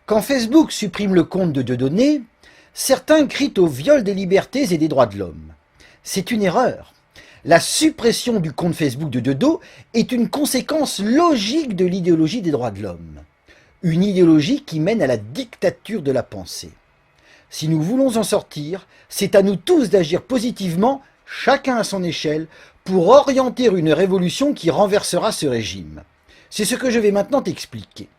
Quand Facebook supprime le compte de Dieudonné, certains crient au viol des libertés et des droits de l'homme. C'est une erreur. La suppression du compte Facebook de Dieudonné est une conséquence logique de l'idéologie des droits de l'homme. Une idéologie qui mène à la dictature de la pensée. Si nous voulons en sortir, c'est à nous tous d'agir positivement, chacun à son échelle, pour orienter une révolution qui renversera ce régime. C'est ce que je vais maintenant t'expliquer.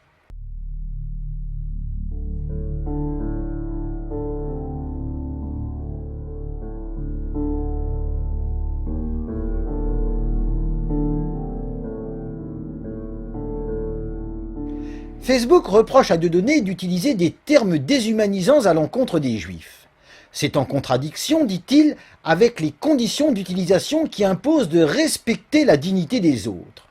Facebook reproche à Dieudonné d'utiliser des termes déshumanisants à l'encontre des Juifs. C'est en contradiction, dit-il, avec les conditions d'utilisation qui imposent de respecter la dignité des autres.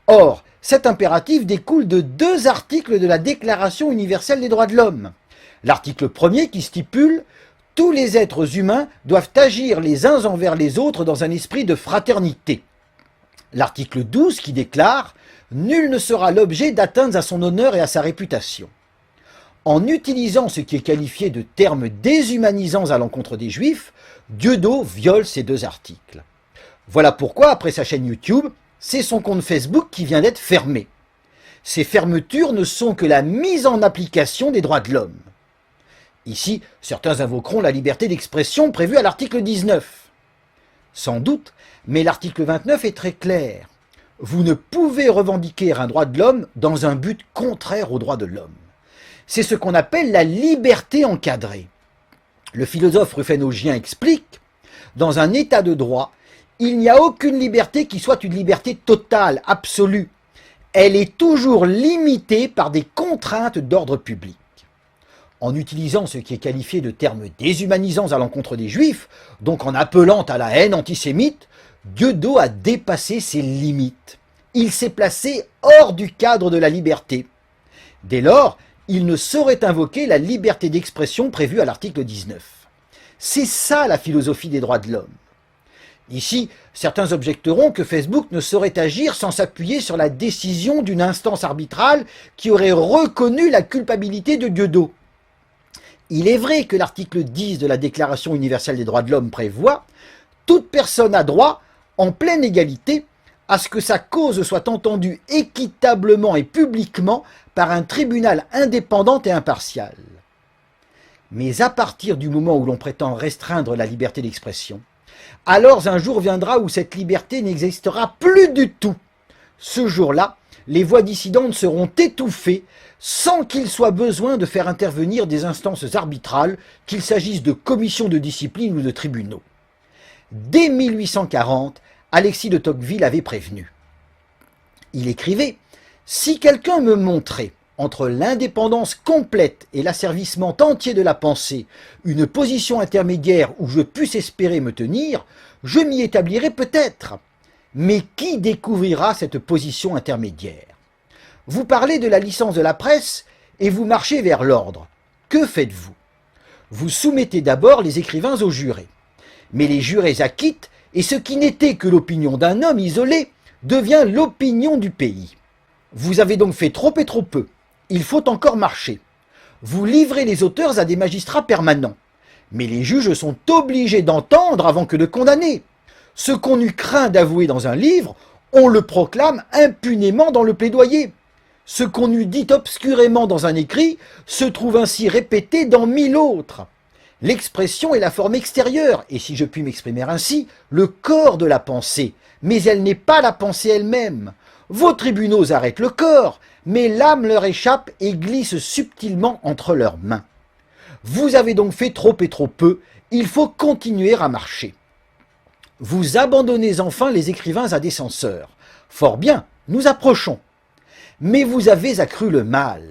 Or, cet impératif découle de 2 articles de la Déclaration universelle des droits de l'homme. L'article 1er qui stipule « Tous les êtres humains doivent agir les uns envers les autres dans un esprit de fraternité ». L'article 12 qui déclare « Nul ne sera l'objet d'atteintes à son honneur et à sa réputation ». En utilisant ce qui est qualifié de termes déshumanisants à l'encontre des Juifs, Dieudonné viole ces 2 articles. Voilà pourquoi, après sa chaîne YouTube, c'est son compte Facebook qui vient d'être fermé. Ces fermetures ne sont que la mise en application des droits de l'homme. Ici, certains invoqueront la liberté d'expression prévue à l'article 19. Sans doute, mais l'article 29 est très clair. Vous ne pouvez revendiquer un droit de l'homme dans un but contraire aux droits de l'homme. C'est ce qu'on appelle la liberté encadrée. Le philosophe rufénogien explique « Dans un état de droit, il n'y a aucune liberté qui soit une liberté totale, absolue. Elle est toujours limitée par des contraintes d'ordre public. » En utilisant ce qui est qualifié de termes déshumanisants à l'encontre des Juifs, donc en appelant à la haine antisémite, Dieudonné a dépassé ses limites. Il s'est placé hors du cadre de la liberté. Dès lors, il ne saurait invoquer la liberté d'expression prévue à l'article 19. C'est ça la philosophie des droits de l'homme. Ici, certains objecteront que Facebook ne saurait agir sans s'appuyer sur la décision d'une instance arbitrale qui aurait reconnu la culpabilité de Dieudonné. Il est vrai que l'article 10 de la Déclaration universelle des droits de l'homme prévoit « Toute personne a droit, en pleine égalité, à ce que sa cause soit entendue équitablement et publiquement par un tribunal indépendant et impartial. » Mais à partir du moment où l'on prétend restreindre la liberté d'expression, alors un jour viendra où cette liberté n'existera plus du tout. Ce jour-là, les voix dissidentes seront étouffées sans qu'il soit besoin de faire intervenir des instances arbitrales, qu'il s'agisse de commissions de discipline ou de tribunaux. Dès 1840, Alexis de Tocqueville avait prévenu. Il écrivait « Si quelqu'un me montrait, entre l'indépendance complète et l'asservissement entier de la pensée, une position intermédiaire où je puisse espérer me tenir, je m'y établirai peut-être. Mais qui découvrira cette position intermédiaire? Vous parlez de la licence de la presse et vous marchez vers l'ordre. Que faites-vous? Vous soumettez d'abord les écrivains aux jurés. Mais les jurés acquittent et ce qui n'était que l'opinion d'un homme isolé devient l'opinion du pays. Vous avez donc fait trop et trop peu. Il faut encore marcher. Vous livrez les auteurs à des magistrats permanents. Mais les juges sont obligés d'entendre avant que de condamner. Ce qu'on eût craint d'avouer dans un livre, on le proclame impunément dans le plaidoyer. Ce qu'on eût dit obscurément dans un écrit se trouve ainsi répété dans 1000 autres. L'expression est la forme extérieure, et si je puis m'exprimer ainsi, le corps de la pensée, mais elle n'est pas la pensée elle-même. Vos tribunaux arrêtent le corps, mais l'âme leur échappe et glisse subtilement entre leurs mains. Vous avez donc fait trop et trop peu, il faut continuer à marcher. Vous abandonnez enfin les écrivains à des censeurs. Fort bien, nous approchons. Mais vous avez accru le mal.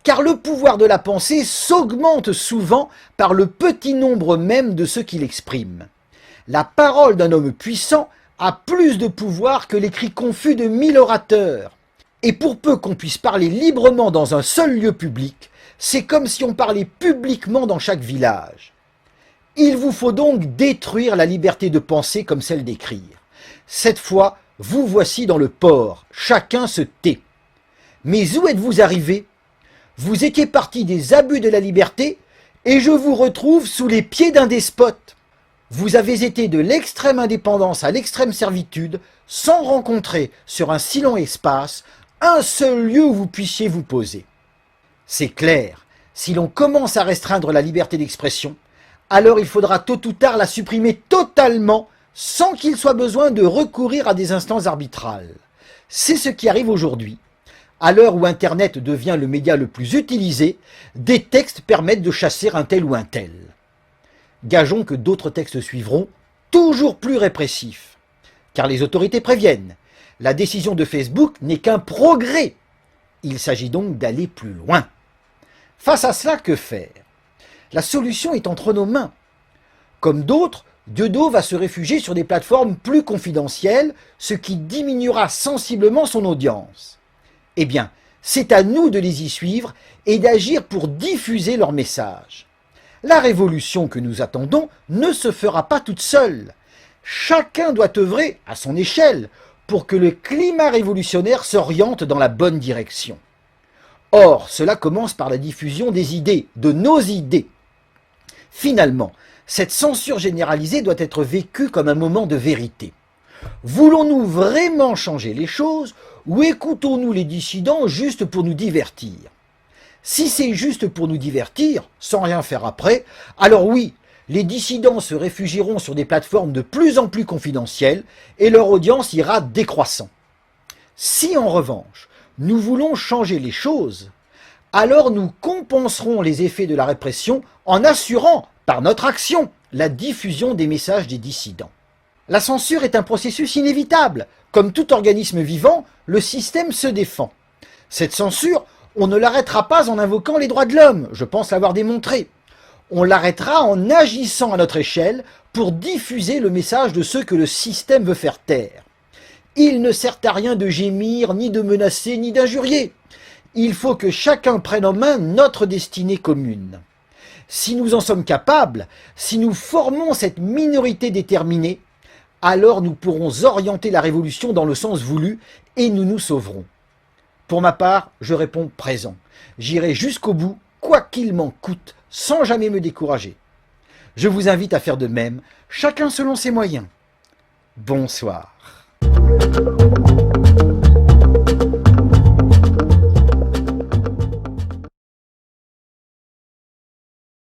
Car le pouvoir de la pensée s'augmente souvent par le petit nombre même de ceux qui l'expriment. La parole d'un homme puissant a plus de pouvoir que les cris confus de 1000 orateurs. Et pour peu qu'on puisse parler librement dans un seul lieu public, c'est comme si on parlait publiquement dans chaque village. Il vous faut donc détruire la liberté de penser comme celle d'écrire. Cette fois, vous voici dans le port, chacun se tait. Mais où êtes-vous arrivé? Vous étiez parti des abus de la liberté et je vous retrouve sous les pieds d'un despote. Vous avez été de l'extrême indépendance à l'extrême servitude sans rencontrer sur un si long espace un seul lieu où vous puissiez vous poser. C'est clair, si l'on commence à restreindre la liberté d'expression, alors il faudra tôt ou tard la supprimer totalement sans qu'il soit besoin de recourir à des instances arbitrales. C'est ce qui arrive aujourd'hui. À l'heure où Internet devient le média le plus utilisé, des textes permettent de chasser un tel ou un tel. Gageons que d'autres textes suivront, toujours plus répressifs. Car les autorités préviennent, la décision de Facebook n'est qu'un progrès. Il s'agit donc d'aller plus loin. Face à cela, que faire? La solution est entre nos mains. Comme d'autres, Dieudo va se réfugier sur des plateformes plus confidentielles, ce qui diminuera sensiblement son audience. Eh bien, c'est à nous de les y suivre et d'agir pour diffuser leurs messages. La révolution que nous attendons ne se fera pas toute seule. Chacun doit œuvrer à son échelle pour que le climat révolutionnaire s'oriente dans la bonne direction. Or, cela commence par la diffusion des idées, de nos idées. Finalement, cette censure généralisée doit être vécue comme un moment de vérité. Voulons-nous vraiment changer les choses ou écoutons-nous les dissidents juste pour nous divertir? Si c'est juste pour nous divertir, sans rien faire après, alors oui, les dissidents se réfugieront sur des plateformes de plus en plus confidentielles et leur audience ira décroissant. Si en revanche, nous voulons changer les choses, alors nous compenserons les effets de la répression en assurant, par notre action, la diffusion des messages des dissidents. La censure est un processus inévitable. Comme tout organisme vivant, le système se défend. Cette censure, on ne l'arrêtera pas en invoquant les droits de l'homme, je pense l'avoir démontré. On l'arrêtera en agissant à notre échelle pour diffuser le message de ceux que le système veut faire taire. Il ne sert à rien de gémir, ni de menacer, ni d'injurier. Il faut que chacun prenne en main notre destinée commune. Si nous en sommes capables, si nous formons cette minorité déterminée, alors nous pourrons orienter la révolution dans le sens voulu et nous nous sauverons. Pour ma part, je réponds présent. J'irai jusqu'au bout, quoi qu'il m'en coûte, sans jamais me décourager. Je vous invite à faire de même, chacun selon ses moyens. Bonsoir.